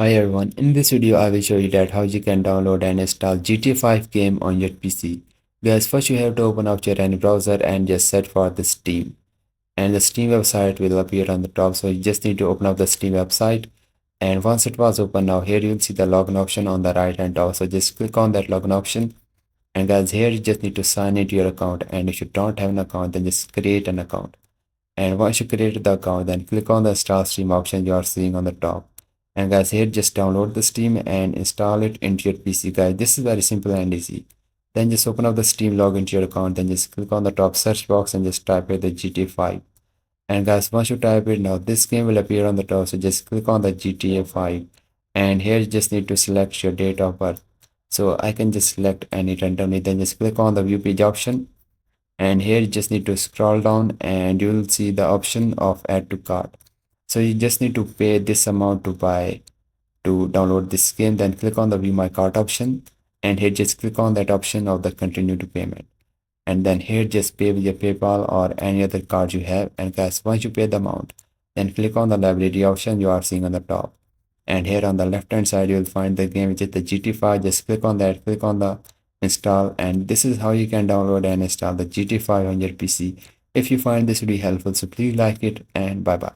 Hi everyone, in this video I will show you that how you can download and install GTA 5 game on your PC. Guys, first you have to open up your any browser and just search for the Steam. And the Steam website will appear on the top, so you just need to open up the Steam website. And once it was open, now here you'll see the login option on the right hand top, so just click on that login option. And guys, here you just need to sign into your account, and if you don't have an account then just create an account. And once you create the account, then click on the install Steam option you are seeing on the top. And guys, here just download the Steam and install it into your PC. Guys, this is very simple and easy. Then just open up the Steam, log into your account, then just click on the top search box and just type in the GTA 5. And guys, once you type it, now this game will appear on the top, so just click on the GTA 5. And here you just need to select your date of birth. So I can just select any randomly, then just click on the view page option, and here you just need to scroll down and you will see the option of add to cart. So you just need to pay this amount to buy to download this game, then click on the view my cart option, and here just click on that option of the continue to payment, and then here just pay with your PayPal or any other card you have. And guys, once you pay the amount, then click on the library option you are seeing on the top, and here on the left hand side you will find the game which is the GTA 5. Just click on that, click on the install, and this is how you can download and install the GTA 5 on your PC. If you find this video helpful, so please like it, and bye bye.